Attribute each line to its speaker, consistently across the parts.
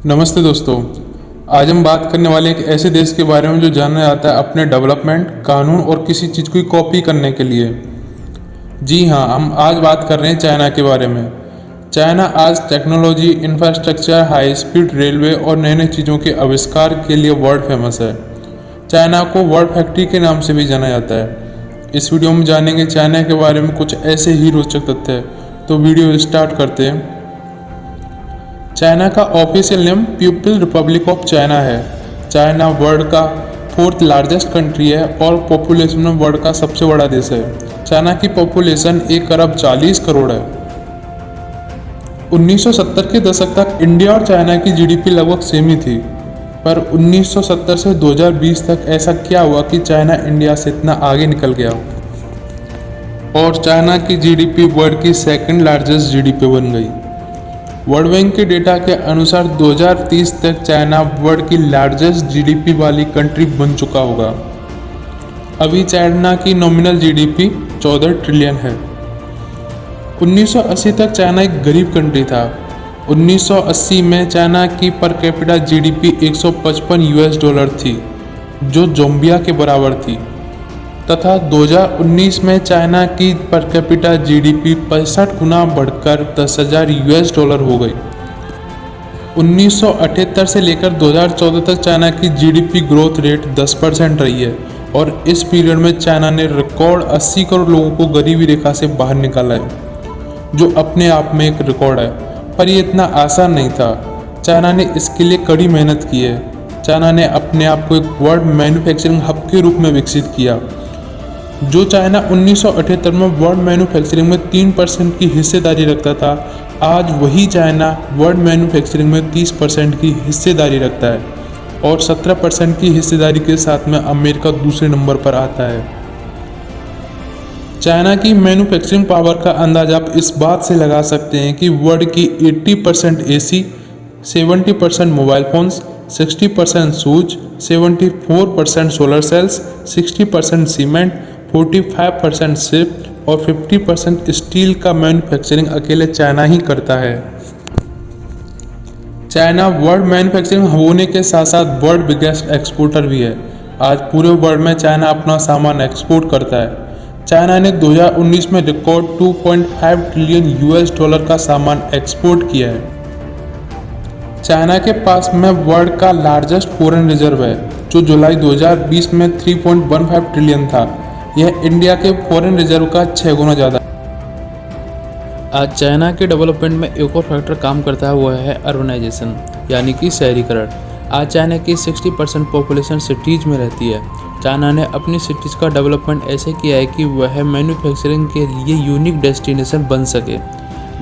Speaker 1: नमस्ते दोस्तों। आज हम बात करने वाले एक ऐसे देश के बारे में जो जाना जाता है अपने डेवलपमेंट, कानून और किसी चीज़ की कॉपी करने के लिए। जी हाँ, हम आज बात कर रहे हैं चाइना के बारे में। चाइना आज technology, infrastructure, high speed railway और नए नए चीज़ों के आविष्कार के लिए वर्ल्ड फेमस है। चाइना को वर्ल्ड फैक्ट्री के नाम से भी जाना जाता है। इस वीडियो में जानेंगे चाइना के बारे में कुछ ऐसे ही रोचक तथ्य। तो वीडियो स्टार्ट करते हैं। चाइना का official name people Republic of China है। चाइना वर्ल्ड का 4th लार्जेस्ट कंट्री है और पॉपुलेशन में वर्ल्ड का सबसे बड़ा देश है। चाइना की पॉपुलेशन 1 अरब 40 करोड़ है। 1970 के दशक तक इंडिया और चाइना की जीडीपी लगभग सेम ही थी, पर 1970 से 2020 तक ऐसा क्या हुआ कि चाइना इंडिया से इतना आगे निकल गया और चाइना की जीडीपी वर्ल्ड की 2nd लार्जेस्ट जीडीपी बन गई। वर्ल्ड बैंक के डेटा के अनुसार 2030 तक चाइना वर्ल्ड की लार्जेस्ट जीडीपी वाली कंट्री बन चुका होगा। अभी चाइना की नॉमिनल जीडीपी 14 ट्रिलियन है। 1980 तक चाइना एक गरीब कंट्री था। 1980 में चाइना की per capita GDP 155 US dollar थी, जो जाम्बिया के बराबर थी, तथा 2019 में चाइना की पर कैपिटा जीडीपी 65 गुना बढ़कर 10,000 यूएस डॉलर हो गई। 1978 से लेकर 2014 तक चाइना की जीडीपी ग्रोथ रेट 10% रही है और इस पीरियड में चाइना ने रिकॉर्ड 80 करोड़ लोगों को गरीबी रेखा से बाहर निकाला है, जो अपने आप में एक रिकॉर्ड है। पर यह इतना आसान नहीं था। चाइना ने इसके लिए कड़ी मेहनत की है। चाइना ने अपने आप को एक वर्ल्ड मैन्युफैक्चरिंग हब के रूप में विकसित किया। जो चाइना 1978 में वर्ल्ड मैन्युफैक्चरिंग में 3% की हिस्सेदारी रखता था, आज वही चाइना वर्ल्ड मैन्युफैक्चरिंग में 30% की हिस्सेदारी रखता है और 17% की हिस्सेदारी के साथ में अमेरिका दूसरे नंबर पर आता है। चाइना की मैन्युफैक्चरिंग पावर का अंदाजा आप इस बात से लगा सकते हैं कि वर्ल्ड की 80% AC, 70% mobile phones, 60% shoes, 74% solar cells, 60% cement, 45% ship और 50% स्टील का मैन्युफैक्चरिंग अकेले चाइना ही करता है। चाइना वर्ल्ड मैन्युफैक्चरिंग होने के साथ साथ वर्ल्ड बिगेस्ट एक्सपोर्टर भी है। आज पूरे वर्ल्ड में चाइना अपना सामान एक्सपोर्ट करता है। चाइना ने 2019 में रिकॉर्ड 2.5 ट्रिलियन यूएस डॉलर का सामान एक्सपोर्ट किया है। चाइना के पास में वर्ल्ड का लार्जेस्ट फॉरेन रिजर्व है, जो जुलाई 2020 में 3.15 ट्रिलियन था। यह इंडिया के फॉरेन रिजर्व का 6 गुना ज़्यादा। आज चाइना के डेवलपमेंट में एक और फैक्टर काम करता है, वह है अर्बनाइजेशन, यानी कि शहरीकरण। आज चाइना की 60% पॉपुलेशन सिटीज़ में रहती है। चाइना ने अपनी सिटीज़ का डेवलपमेंट ऐसे किया है कि वह मैन्युफैक्चरिंग के लिए यूनिक डेस्टिनेशन बन सके,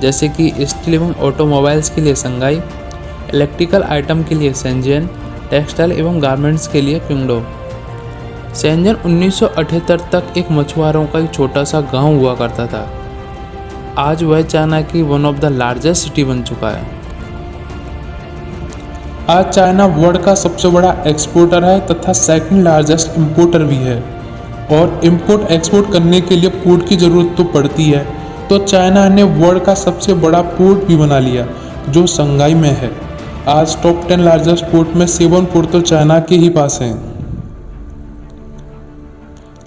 Speaker 1: जैसे कि स्टील एवं ऑटोमोबाइल्स के लिए शंघाई, इलेक्ट्रिकल आइटम के लिए शेंजन, टेक्सटाइल एवं गारमेंट्स के लिए क्विंगडो। शेंजन 1978 तक एक मछुआरों का एक छोटा सा गांव हुआ करता था। आज वह चाइना की one of the largest city बन चुका है। आज चाइना वर्ल्ड का सबसे बड़ा एक्सपोर्टर है तथा 2nd लार्जेस्ट इंपोर्टर भी है, और इंपोर्ट एक्सपोर्ट करने के लिए पोर्ट की ज़रूरत तो पड़ती है, तो चाइना ने वर्ल्ड का सबसे बड़ा पोर्ट भी बना लिया, जो शंघाई में है। आज टॉप 10 लार्जेस्ट पोर्ट में 7 पोर्ट तो चाइना के ही पास हैं।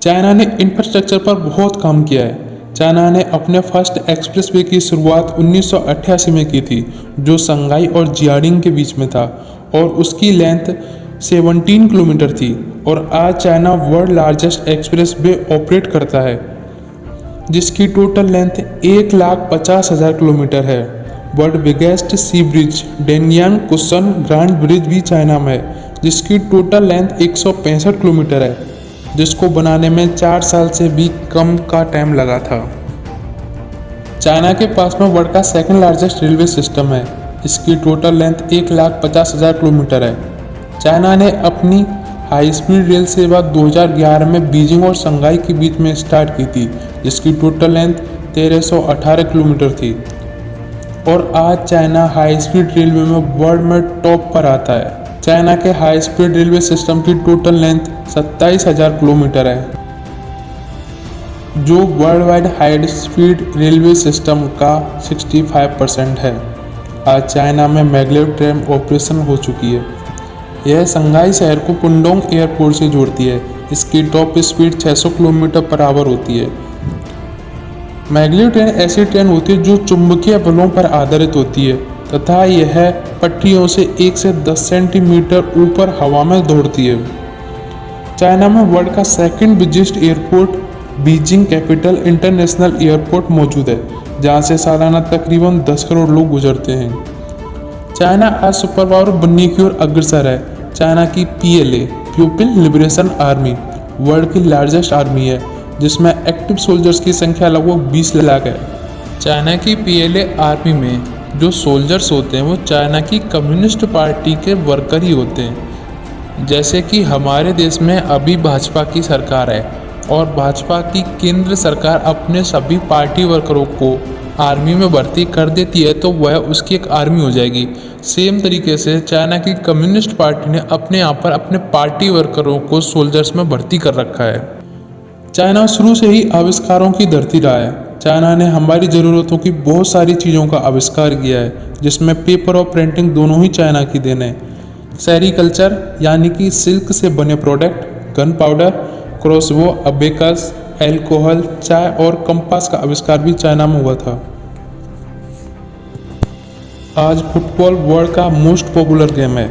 Speaker 1: चाइना ने इंफ्रास्ट्रक्चर पर बहुत काम किया है। चाइना ने अपने फर्स्ट एक्सप्रेसवे की शुरुआत 1988 में की थी, जो शंघाई और जियाडिंग के बीच में था और उसकी लेंथ 17 किलोमीटर थी। और आज China world largest expressway operate करता है, जिसकी टोटल लेंथ 1,50,000 किलोमीटर है। वर्ल्ड बिगेस्ट सी ब्रिज डेनयांग कुशन ग्रांड ब्रिज भी चाइना में है, जिसकी टोटल लेंथ 165 किलोमीटर है, जिसको बनाने में 4 साल से भी कम का टाइम लगा था। चाइना के पास में वर्ल्ड का 2nd लार्जेस्ट रेलवे सिस्टम है। इसकी टोटल लेंथ 1,50,000 किलोमीटर है। चाइना ने अपनी हाई स्पीड रेल सेवा 2011 में बीजिंग और शंघाई के बीच में स्टार्ट की थी, जिसकी टोटल लेंथ 1318 किलोमीटर थी। और आज चाइना हाई स्पीड रेलवे में वर्ल्ड में टॉप पर आता है। चाइना के हाई स्पीड रेलवे सिस्टम की टोटल लेंथ 27,000 किलोमीटर है, जो world wide high speed railway system का 65% है। आज चाइना में मैग्लेव ट्रेन ऑपरेशन हो चुकी है। यह शंघाई शहर को पुंडोंग एयरपोर्ट से जोड़ती है। इसकी top speed 600 kilometre per hour होती है। मैग्लेव ट्रेन ऐसी ट्रेन होती है जो चुंबकीय बलों पर आधारित होती है तथा यह पटरियों से 1 से 10 सेंटीमीटर ऊपर हवा में दौड़ती है। चाइना में वर्ल्ड का second biggest airport Beijing capital international airport मौजूद है, जहां से सालाना तकरीबन 10 करोड़ लोग गुजरते हैं। चाइना आज सुपर पावर बनने की ओर अग्रसर है। चाइना की PLA people liberation army world की लार्जेस्ट आर्मी है, जिसमें एक्टिव सोल्जर्स की संख्या लगभग 20 लाख है। चाइना की PLA आर्मी में जो सोल्जर्स होते हैं वो चाइना की कम्युनिस्ट पार्टी के वर्कर ही होते हैं। जैसे कि हमारे देश में अभी भाजपा की सरकार है और भाजपा की केंद्र सरकार अपने सभी पार्टी वर्करों को आर्मी में भर्ती कर देती है तो वह उसकी एक आर्मी हो जाएगी। सेम तरीके से चाइना की कम्युनिस्ट पार्टी ने अपने यहाँ पर अपने पार्टी वर्करों को सोल्जर्स में भर्ती कर रखा है। चाइना शुरू से ही आविष्कारों की धरती रहा है। चाइना ने हमारी ज़रूरतों की बहुत सारी चीज़ों का आविष्कार किया है, जिसमें पेपर और प्रिंटिंग दोनों ही चाइना की देन है। सेरीकल्चर यानी कि सिल्क से बने product, gun powder, crossbow, abacus, alcohol, चाय और कंपास का आविष्कार भी चाइना में हुआ था। आज फुटबॉल वर्ल्ड का मोस्ट पॉपुलर गेम है।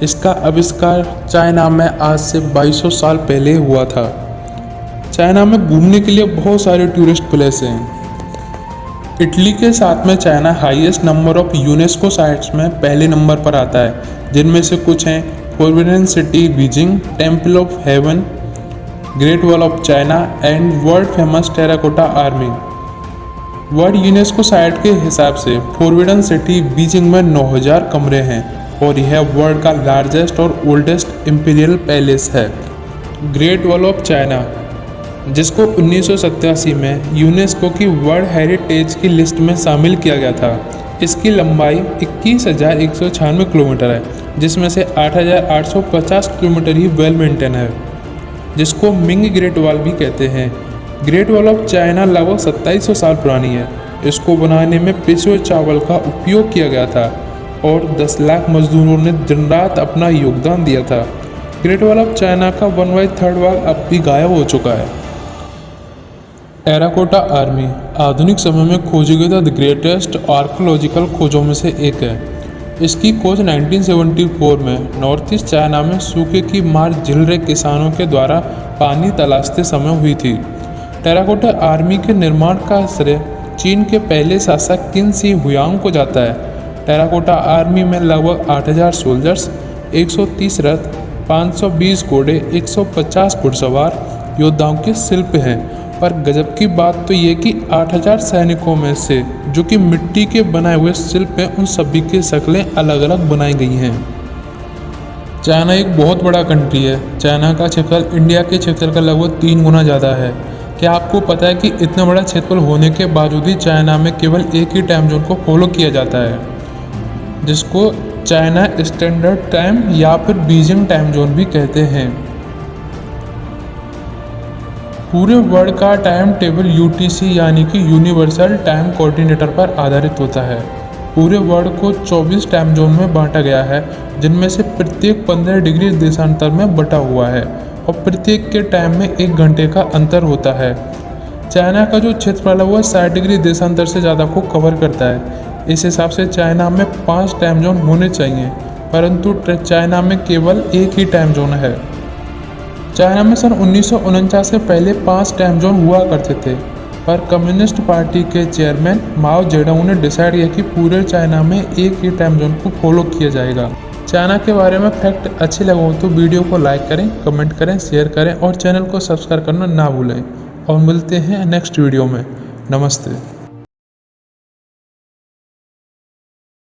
Speaker 1: इसका आविष्कार चाइना में आज से 2200 साल पहले हुआ था। चाइना में घूमने के लिए बहुत सारे टूरिस्ट प्लेस हैं। इटली के साथ में China highest number of UNESCO sites में पहले नंबर पर आता है, जिनमें से कुछ हैं forbidden city Beijing, temple of haven, great wall of China and world famous terracotta army. World UNESCO site के हिसाब से फोरबिडन सिटी बीजिंग में 9000 कमरे हैं और यह वर्ल्ड का लार्जेस्ट और ओल्डेस्ट इंपीरियल पैलेस है। ग्रेट वॉल ऑफ चाइना, जिसको 1987 में यूनेस्को की वर्ल्ड हेरिटेज की लिस्ट में शामिल किया गया था। इसकी लंबाई 21,196 किलोमीटर है, जिसमें से 8,850 किलोमीटर ही वेल मेंटेन है, जिसको मिंग ग्रेट वॉल भी कहते हैं। ग्रेट वॉल ऑफ चाइना लगभग 2700 साल पुरानी है। इसको बनाने में पिसे चावल का उपयोग किया गया था और 10 लाख मजदूरों ने दिन रात अपना योगदान दिया था। ग्रेट वॉल ऑफ चाइना का 1/3 भाग अब भी गायब हो चुका है। टेराकोटा आर्मी आधुनिक समय में खोजी गई द ग्रेटेस्ट आर्कियोलॉजिकल खोजों में से एक है। इसकी खोज 1974 में नॉर्थ ईस्ट चाइना में सूखे की मार झेल रहे किसानों के द्वारा पानी तलाशते समय हुई थी। टेराकोटा आर्मी के निर्माण का श्रेय चीन के पहले शासक किन शी हुयांग को जाता है। टेराकोटा आर्मी में लगभग 8000 सोल्जर्स, 130 रथ, 520 घोड़े, 150 घुड़सवार योद्धाओं के शिल्प हैं। पर गजब की बात तो ये कि 8000 सैनिकों में से जो कि मिट्टी के बनाए हुए शिल्प हैं, उन सभी की शक्लें अलग अलग बनाई गई हैं। चाइना एक बहुत बड़ा कंट्री है। चाइना का क्षेत्रफल इंडिया के क्षेत्रफल का लगभग 3 गुना ज़्यादा है। क्या आपको पता है कि इतना बड़ा क्षेत्रफल होने के बावजूद ही चाइना में केवल एक ही टाइम जोन को फॉलो किया जाता है, जिसको चाइना स्टैंडर्ड टाइम या फिर बीजिंग टाइम जोन भी कहते हैं। पूरे वर्ल्ड का टाइम टेबल UTC यानी कि यूनिवर्सल टाइम कोऑर्डिनेटर पर आधारित होता है। पूरे वर्ल्ड को 24 टाइम जोन में बांटा गया है, जिनमें से प्रत्येक 15 डिग्री देशांतर में बटा हुआ है और प्रत्येक के टाइम में 1 घंटे का अंतर होता है। चाइना का जो क्षेत्रफल है वह 60 डिग्री देशांतर से ज़्यादा को कवर करता है। इस हिसाब से चाइना में 5 टाइम जोन होने चाहिए, परंतु चाइना में केवल एक ही टाइम जोन है। चाइना में सन 1949 से पहले 5 टाइम जोन हुआ करते थे, पर कम्युनिस्ट पार्टी के चेयरमैन माओ जेडोंग ने डिसाइड किया कि पूरे चाइना में एक ही टाइम जोन को फॉलो किया जाएगा। चाइना के बारे में फैक्ट अच्छे लगे तो वीडियो को लाइक करें, कमेंट करें, शेयर करें और चैनल को सब्सक्राइब करना ना भूलें। और मिलते हैं नेक्स्ट वीडियो में। नमस्ते।